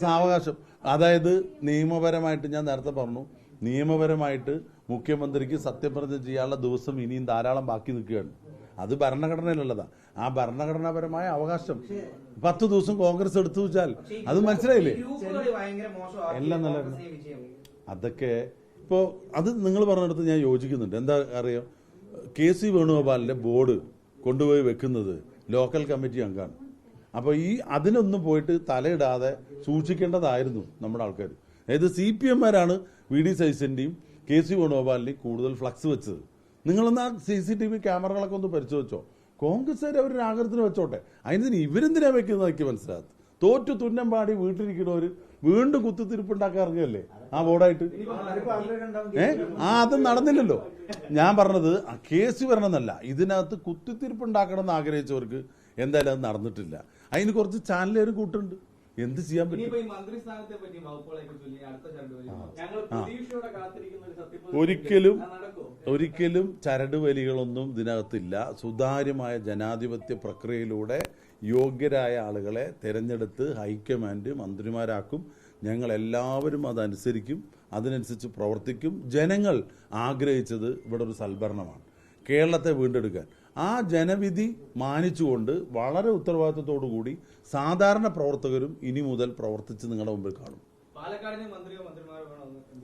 സാവകാശം, അതായത് നിയമപരമായിട്ട് ഞാൻ നേരത്തെ പറഞ്ഞു, നിയമപരമായിട്ട് മുഖ്യമന്ത്രിക്ക് സത്യപ്രതിജ്ഞ ചെയ്യാനുള്ള ദിവസം ഇനിയും ധാരാളം ബാക്കി നിൽക്കുകയാണ്. അത് ഭരണഘടനയിലുള്ളതാ. ആ ഭരണഘടനാപരമായ അവകാശം 10 ദിവസം കോൺഗ്രസ് എടുത്തു വെച്ചാൽ അത് മനസ്സിലായില്ലേ? എല്ലാം നല്ല അതൊക്കെ ഇപ്പോൾ അത് നിങ്ങൾ പറഞ്ഞിടത്ത് ഞാൻ യോജിക്കുന്നുണ്ട്. എന്താ അറിയാം, KC വേണുഗോപാലിന്റെ ബോർഡ് കൊണ്ടുപോയി വെക്കുന്നത് ലോക്കൽ കമ്മിറ്റി അംഗമാണ്. അപ്പോൾ അതിനൊന്നും പോയിട്ട് തലയിടാതെ സൂക്ഷിക്കേണ്ടതായിരുന്നു നമ്മുടെ ആൾക്കാർ. അതായത് CPM-മാരാണ് VD സതീശന്റെയും KC വേണുഗോപാലിന്റെയും കൂടുതൽ ഫ്ലക്സ് വെച്ചത്. നിങ്ങളൊന്ന് ആ CCTV ക്യാമറകളൊക്കെ ഒന്ന് പരിശോധിച്ചോ. കോൺഗ്രസ്സുകാർ അവർ ആഗ്രഹത്തിന് വെച്ചോട്ടെ, അതിന് ഇവരെന്തിനാ വെക്കുന്നത് എനിക്ക് മനസ്സിലാകത്ത്. തോറ്റു തുന്നം പാടി വീട്ടിലിരിക്കണവര് വീണ്ടും കുത്തിത്തിരിപ്പുണ്ടാക്കാൻ ഇറങ്ങുകയല്ലേ ആ ബോർഡായിട്ട്. അത് നടന്നില്ലല്ലോ. ഞാൻ പറഞ്ഞത് കേസ് വരണമെന്നല്ല, ഇതിനകത്ത് കുത്തിത്തിരിപ്പുണ്ടാക്കണം എന്ന് ആഗ്രഹിച്ചവർക്ക് എന്തായാലും അത് നടന്നിട്ടില്ല. അതിന് കുറച്ച് ചാനലുകാർ കൂട്ടുണ്ട്. എന്ത് ചെയ്യാൻ പറ്റും? ഒരിക്കലും ചരട് വലികളൊന്നും ഇതിനകത്തില്ല. സുതാര്യമായ ജനാധിപത്യ പ്രക്രിയയിലൂടെ യോഗ്യരായ ആളുകളെ തെരഞ്ഞെടുത്ത് ഹൈക്കമാൻഡ് മന്ത്രിമാരാക്കും. ഞങ്ങൾ എല്ലാവരും അതനുസരിക്കും, അതിനനുസരിച്ച് പ്രവർത്തിക്കും. ജനങ്ങൾ ആഗ്രഹിച്ചത് ഇവിടെ ഒരു സൽഭരണമാണ്, കേരളത്തെ വീണ്ടെടുക്കാൻ. ആ ജനവിധി മാനിച്ചുകൊണ്ട് വളരെ ഉത്തരവാദിത്വത്തോടു കൂടി സാധാരണ പ്രവർത്തകരും ഇനി മുതൽ പ്രവർത്തിച്ച് നിങ്ങളുടെ മുമ്പിൽ കാണും.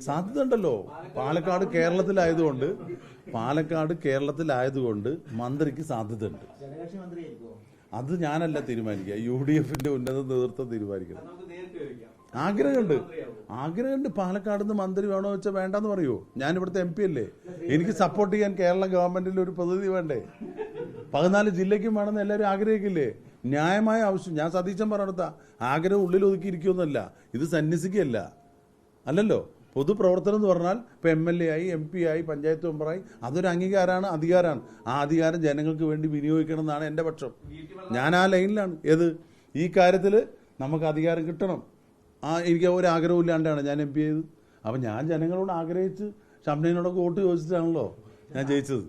സാധ്യത ഉണ്ടല്ലോ. പാലക്കാട് കേരളത്തിലായതുകൊണ്ട് മന്ത്രിക്ക് സാധ്യത ഉണ്ട്. അത് ഞാനല്ല തീരുമാനിക്കുക, UDF-ന്റെ ഉന്നത നേതൃത്വം തീരുമാനിക്കണം. ആഗ്രഹമുണ്ട്. പാലക്കാട് നിന്ന് മന്ത്രി വേണോ വെച്ചാൽ വേണ്ടെന്ന് പറയുമോ? ഞാൻ ഇവിടുത്തെ MP അല്ലേ, എനിക്ക് സപ്പോർട്ട് ചെയ്യാൻ കേരള ഗവൺമെന്റിൽ ഒരു പ്രതിനിധി വേണ്ടേ? 14 ജില്ലയ്ക്കും വേണമെന്ന് എല്ലാവരും ആഗ്രഹിക്കില്ലേ? ന്യായമായ ആവശ്യം. ഞാൻ സതീശൻ പറഞ്ഞെടുത്ത ആഗ്രഹം ഉള്ളിൽ ഒതുക്കിയിരിക്കുമെന്നല്ല, ഇത് സന്യസിക്കുകയല്ല, അല്ലല്ലോ. പൊതുപ്രവർത്തനം എന്ന് പറഞ്ഞാൽ ഇപ്പൊ MLA ആയി, MP ആയി, പഞ്ചായത്ത് മെമ്പറായി, അതൊരു അധികാരമാണ്. ആ അധികാരം ജനങ്ങൾക്ക് വേണ്ടി വിനിയോഗിക്കണം എന്നാണ് എൻ്റെ പക്ഷം. ഞാൻ ആ ലൈനിലാണ്. ഈ കാര്യത്തിൽ നമുക്ക് അധികാരം കിട്ടണം. എനിക്ക് ഒരു ആഗ്രഹവും ഇല്ലാണ്ടാണ് ഞാൻ MP ചെയ്തത്. അപ്പം ഞാൻ ജനങ്ങളോട് ആഗ്രഹിച്ച് ഷംനയോടൊക്കെ വോട്ട് ചോദിച്ചിട്ടാണല്ലോ ഞാൻ ജയിച്ചത്.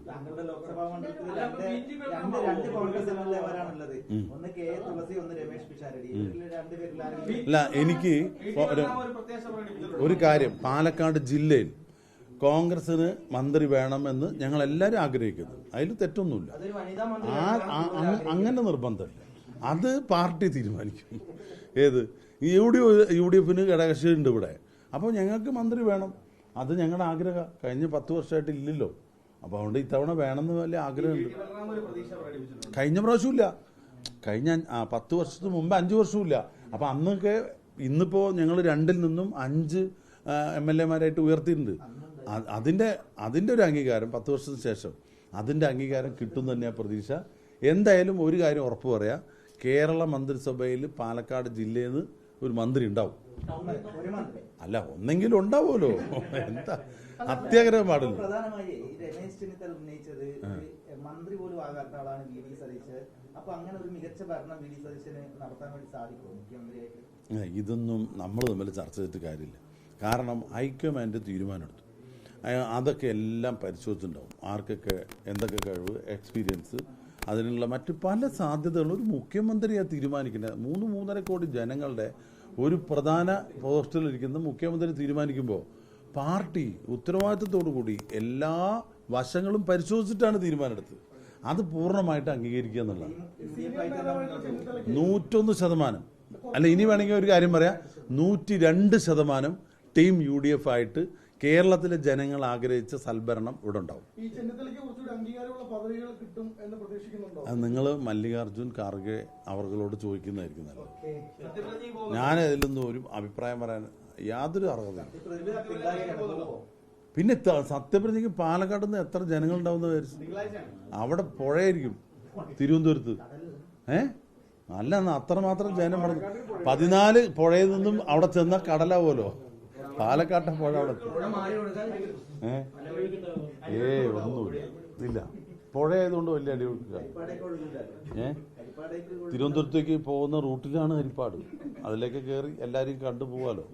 അല്ല, എനിക്ക് ഒരു കാര്യം, പാലക്കാട് ജില്ലയിൽ കോൺഗ്രസിന് മന്ത്രി വേണമെന്ന് ഞങ്ങൾ എല്ലാവരും ആഗ്രഹിക്കുന്നു. അതിൽ തെറ്റൊന്നുമില്ല. അങ്ങനെ നിർബന്ധമില്ല, അത് പാർട്ടി തീരുമാനിക്കും. UDF-ന് ഘടകകക്ഷിയുണ്ട് ഇവിടെ. അപ്പോൾ ഞങ്ങൾക്ക് മന്ത്രി വേണം, അത് ഞങ്ങളുടെ ആഗ്രഹം. കഴിഞ്ഞ 10 വർഷമായിട്ട് ഇല്ലല്ലോ. അപ്പോൾ അതുകൊണ്ട് ഇത്തവണ വേണമെന്ന് വലിയ ആഗ്രഹമുണ്ട്. കഴിഞ്ഞ പ്രാവശ്യമില്ല, കഴിഞ്ഞ 10 വർഷത്തിന് മുമ്പ് 5 വർഷമില്ല. അപ്പം അന്നൊക്കെ ഇന്നിപ്പോൾ ഞങ്ങൾ 2-ൽ നിന്നും 5 MLA-മാരായിട്ട് ഉയർത്തിയിട്ടുണ്ട്. അതിൻ്റെ ഒരു അംഗീകാരം 10 വർഷത്തിന് ശേഷം അതിൻ്റെ അംഗീകാരം കിട്ടും തന്നെയാണ് പ്രതീക്ഷ. എന്തായാലും ഒരു കാര്യം ഉറപ്പ് പറയാം, കേരള മന്ത്രിസഭയിൽ പാലക്കാട് ജില്ലയിൽ നിന്ന് ഒരു മന്ത്രി ഉണ്ടാവും. അല്ല, ഒന്നെങ്കിലും ഉണ്ടാവുമല്ലോ. എന്താ അത്യാഗ്രഹം പാടില്ല. പ്രധാനമായി രമേശ് ചെന്നിത്തല ഉന്നയിച്ചത് മന്ത്രി പോലും ആകാത്ത ആളാണ് VD സതീശൻ. അപ്പൊ അങ്ങനെ ഒരു മികച്ച ഭരണം VD സതീശന് നടത്താൻ വേണ്ടി സാധിക്കുമോ മുഖ്യമന്ത്രിയായിട്ട്? ഇതൊന്നും നമ്മൾ തമ്മിൽ ചർച്ച ചെയ്തിട്ട് കാര്യമില്ല. കാരണം ഹൈക്കമാൻഡ് തീരുമാനമെടുത്തു. അതൊക്കെ എല്ലാം പരിശോധിച്ചിട്ടുണ്ടാവും. ആർക്കൊക്കെ എന്തൊക്കെ കഴിവ്, എക്സ്പീരിയൻസ്, അതിനുള്ള മറ്റ് പല സാധ്യതകളും ഒരു മുഖ്യമന്ത്രിയാണ് തീരുമാനിക്കുന്നത്. 3-3.5 കോടി ജനങ്ങളുടെ ഒരു പ്രധാന പോസ്റ്റിലിരിക്കുന്ന മുഖ്യമന്ത്രി തീരുമാനിക്കുമ്പോൾ പാർട്ടി ഉത്തരവാദിത്തത്തോടു കൂടി എല്ലാ വശങ്ങളും പരിശോധിച്ചിട്ടാണ് തീരുമാനമെടുത്തത്. അത് പൂർണ്ണമായിട്ട് അംഗീകരിക്കുക എന്നുള്ളതാണ്. 101%. അല്ല, ഇനി വേണമെങ്കിൽ ഒരു കാര്യം പറയാം, 102% ടീം UDF ആയിട്ട് കേരളത്തിലെ ജനങ്ങൾ ആഗ്രഹിച്ച സൽഭരണം ഇവിടെ ഉണ്ടാവും. അത് നിങ്ങൾ മല്ലികാർജുൻ ഖാർഗെ അവർകളോട് ചോദിക്കുന്നതായിരിക്കും നല്ലത്. ഞാൻ ഇതിലൊന്നും ഒരു അഭിപ്രായം പറയാൻ യാതൊരു അർഹതയില്ല. പിന്നെ സത്യപ്രതിജ്ഞയ്ക്ക് പാലക്കാട് നിന്ന് എത്ര ജനങ്ങളുണ്ടാവുന്ന വിചാരിച്ചു? അവിടെ പുഴയായിരിക്കും തിരുവനന്തപുരത്ത്. അല്ല, അത്രമാത്രം ജനം പറഞ്ഞു. 14 പുഴയിൽ നിന്നും അവിടെ ചെന്ന കടലാവുമല്ലോ. പാലക്കാട്ടെ പുഴ അവിടെ ഒന്നുമില്ല. പുഴ ആയതുകൊണ്ട് വലിയ അടി കൊടുക്കുക. തിരുവനന്തപുരത്തേക്ക് പോകുന്ന റൂട്ടിലാണ് ഹരിപ്പാട്. അതിലേക്ക് കയറി എല്ലാരെയും കണ്ടു പോവാലോ.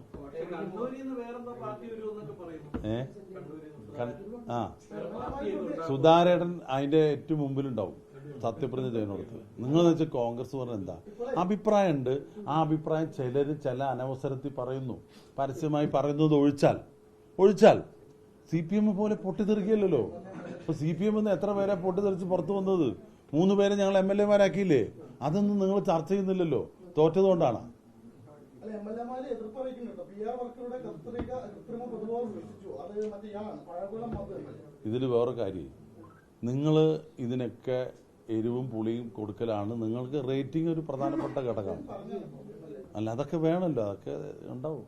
സുധാരേടൻ അതിന്റെ ഏറ്റവും മുമ്പിലുണ്ടാവും. സത്യപ്രതിജ്ഞ ചെയ്യുന്നിടത്ത് നിങ്ങളെന്ന് വെച്ചാൽ കോൺഗ്രസ് പറഞ്ഞ എന്താ അഭിപ്രായമുണ്ട്. ആ അഭിപ്രായം ചില അനവസരത്തിൽ പറയുന്നു, പരസ്യമായി പറയുന്നത് ഒഴിച്ചാൽ CPM പോലെ പൊട്ടിത്തെറിക്കില്ലല്ലോ. ഇപ്പൊ CPM എത്ര പേരെ പൊട്ടിത്തെറിച്ച് പുറത്തു വന്നത്? 3 പേരെ ഞങ്ങൾ MLA-മാരാക്കിയില്ലേ? അതൊന്നും നിങ്ങൾ ചർച്ച ചെയ്യുന്നില്ലല്ലോ, തോറ്റതുകൊണ്ടാണ്. ഇതിൽ വേറെ കാര്യം, നിങ്ങൾ ഇതിനൊക്കെ എരിവും പുളിയും കൊടുക്കലാണ്. നിങ്ങൾക്ക് റേറ്റിംഗ് ഒരു പ്രധാനപ്പെട്ട ഘടകമാണ്. അല്ല, അതൊക്കെ വേണമല്ലോ, അതൊക്കെ ഉണ്ടാവും.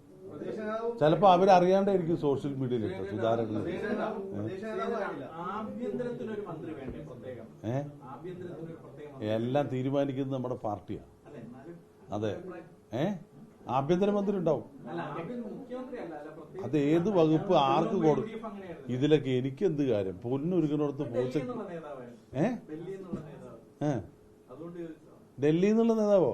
ചിലപ്പോ അവരറിയാണ്ടായിരിക്കും സോഷ്യൽ മീഡിയയിലിട്ട് സുധാകരന് എല്ലാം തീരുമാനിക്കുന്നത് നമ്മുടെ പാർട്ടിയാണ്. അതെ, ആഭ്യന്തരമന്ത്രി ഉണ്ടാവും. അത് ഏത് വകുപ്പ് ആർക്ക് കൊടുക്കും? ഇതിലൊക്കെ എനിക്ക് എന്ത് കാര്യം? പൊന്നൊരുക്കിനോടത്ത് പൂച്ച. ഡൽഹി എന്നുള്ള നേതാവോ?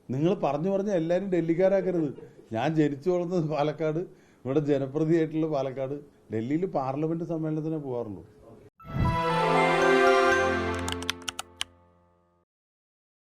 നിങ്ങൾ പറഞ്ഞ എല്ലാരും ഡൽഹിക്കാരാക്കരുത്. ഞാൻ ജനിച്ചു വളർന്നത് പാലക്കാട്, ഇവിടെ ജനപ്രതിയായിട്ടുള്ള പാലക്കാട്. ഡൽഹിയിൽ പാർലമെന്റ് സമ്മേളനത്തിനെ പോകാറുള്ളൂ.